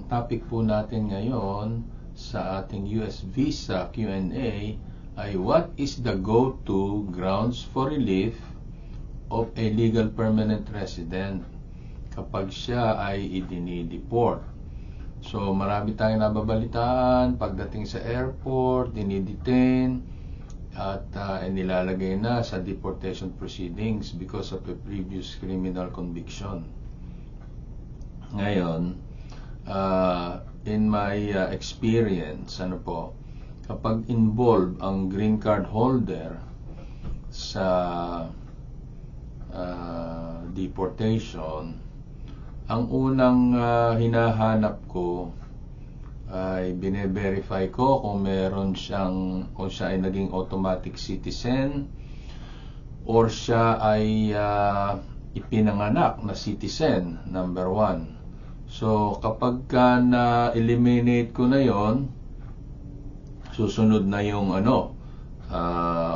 topic po natin ngayon sa ating US Visa Q&A ay what is the go-to grounds for relief of a legal permanent resident kapag siya ay idinideport. So marami tayong nababalitaan pagdating sa airport, dinidetain at nilalagay na sa deportation proceedings because of a previous criminal conviction. Ngayon, in my experience, kapag involved ang green card holder sa deportation, ang unang hinahanap ko ay bine-verify ko kung siya ay naging automatic citizen or siya ay ipinanganak na citizen, number 1. So kapag na-eliminate ko na yon, susunod na yung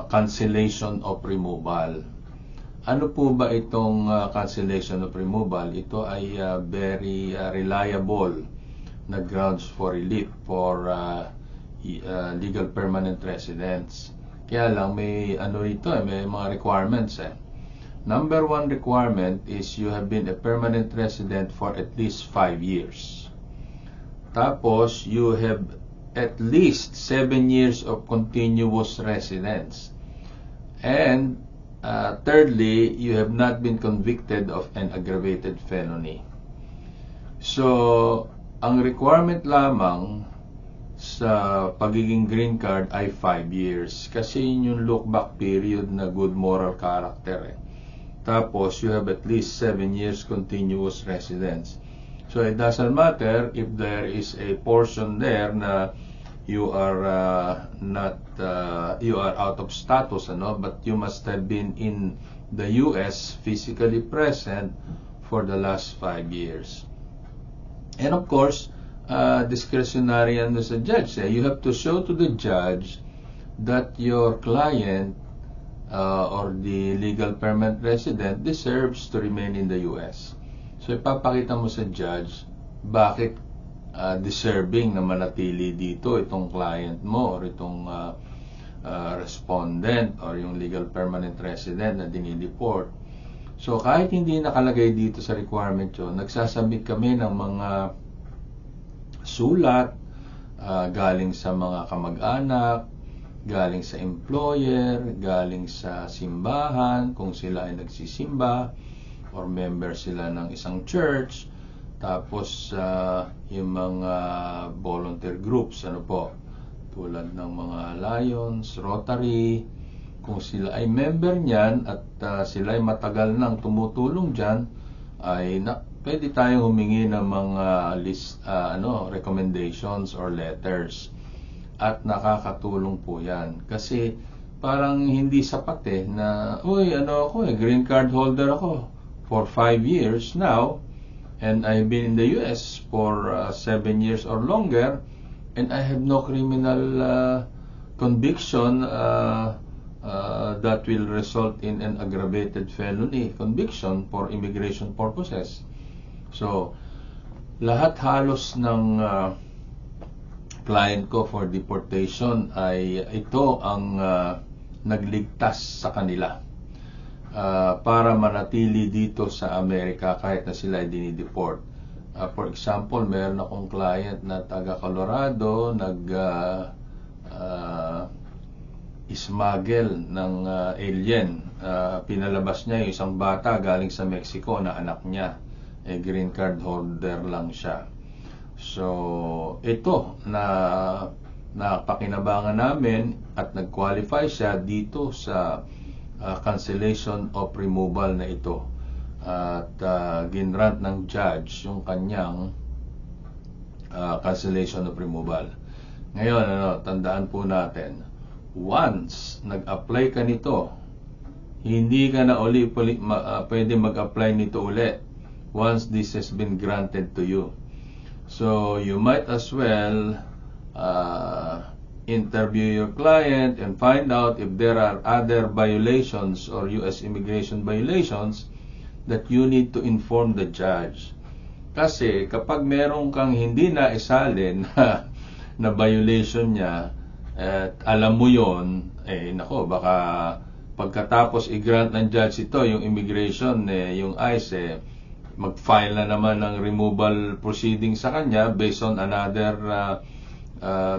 cancellation of removal. Ano po ba itong cancellation of removal? Ito ay very reliable na grounds for relief for legal permanent residents. Kaya lang may may mga requirements. Number 1 requirement is you have been a permanent resident for at least 5 years. Tapos you have at least 7 years of continuous residence. And thirdly, you have not been convicted of an aggravated felony. So, ang requirement lamang sa pagiging green card ay 5 years. Kasi yun yung look back period na good moral character. Tapos, you have at least 7 years continuous residence. So, it doesn't matter if there is a portion there na you are you are out of status, but you must have been in the US physically present for the last 5 years. And of course, discretionary sa judge. You have to show to the judge that your client or the legal permanent resident deserves to remain in the US. So ipapakita mo sa judge bakit deserving na manatili dito itong client mo or itong respondent or yung legal permanent resident na dinideport. So kahit hindi nakalagay dito sa requirement yun, nagsasubmit kami ng mga sulat galing sa mga kamag-anak, galing sa employer, galing sa simbahan kung sila ay nagsisimba or member sila ng isang church, tapos yung mga volunteer groups tulad ng mga Lions, Rotary, kung sila ay member niyan at sila ay matagal nang tumutulong diyan, ay pwede tayong humingi ng mga recommendations or letters. At nakakatulong po yan. Kasi parang hindi sapat na, green card holder ako for 5 years now, and I've been in the US for 7 years or longer, and I have no criminal conviction that will result in an aggravated felony conviction for immigration purposes. So, lahat halos ng client ko for deportation ay ito ang nagligtas sa kanila para manatili dito sa Amerika kahit na sila ay dinideport. For example, meron akong client na taga Colorado, smuggle ng alien. Pinalabas niya yung isang bata galing sa Mexico na anak niya. Green card holder lang siya. So, ito na napakinabangan namin at nag-qualify siya dito sa cancellation of removal na ito. At ginrant ng judge yung kanyang cancellation of removal. Ngayon, tandaan po natin, once nag-apply ka nito, hindi ka na pwede mag-apply nito ulit once this has been granted to you. So you might as well interview your client and find out if there are other violations or US immigration violations that you need to inform the judge. Kasi kapag meron kang hindi na isalin na violation niya, at alam mo yon, nako, baka pagkatapos i-grant ng judge ito, yung immigration, yung ICE, mag-file na naman ng removal proceeding sa kanya based on another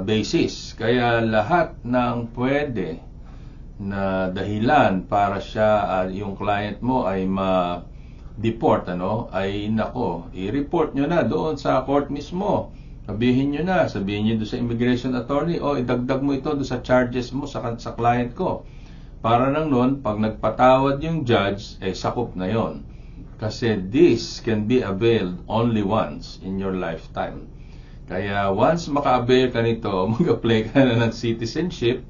basis. Kaya lahat ng pwede na dahilan para siya, yung client mo ay ma-deport, ay nako, i-report nyo na doon sa court mismo. Sabihin nyo doon sa immigration attorney, idagdag mo ito doon sa charges mo sa client ko. Para nang noon, pag nagpatawad yung judge, sakop na yon. Kasi this can be availed only once in your lifetime. Kaya once maka-avail ka nito, mag-apply ka na ng citizenship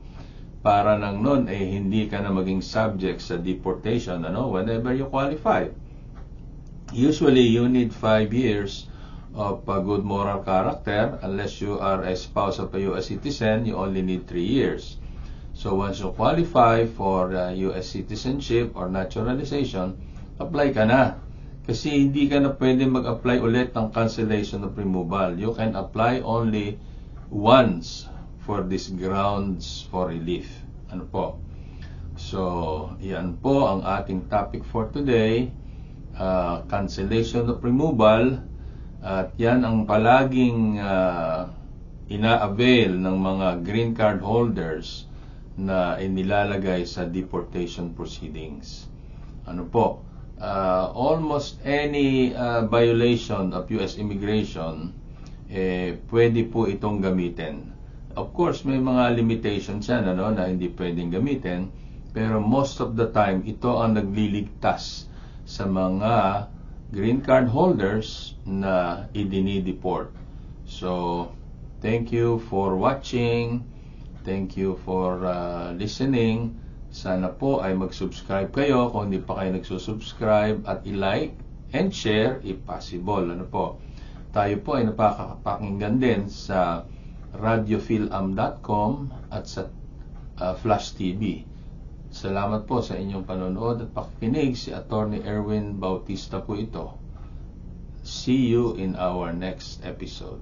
para nang noon hindi ka na maging subject sa deportation whenever you qualify. Usually, you need 5 years of good moral character. Unless you are a spouse of a U.S. citizen, you only need 3 years. So once you qualify for U.S. citizenship or naturalization, apply ka na. Kasi hindi ka na pwede mag-apply ulit ng cancellation of removal. You can apply only once for these grounds for relief. Ano po? So, yan po ang ating topic for today. Cancellation of removal. At yan ang palaging ina-avail ng mga green card holders na inilalagay sa deportation proceedings. Ano po? Almost any violation of U.S. immigration, pwede po itong gamitin. Of course, may mga limitations yan na hindi pwedeng gamitin, pero most of the time, ito ang nagliligtas sa mga green card holders na idinideport. So, thank you for watching. Thank you for listening. Sana po ay mag-subscribe kayo kung hindi pa kayo nagsusubscribe at i-like and share if possible. Ano po? Tayo po ay napakapakinggan din sa radiophilam.com at sa Flash TV. Salamat po sa inyong panonood at pakikinig. Si Attorney Erwin Bautista po ito. See you in our next episode.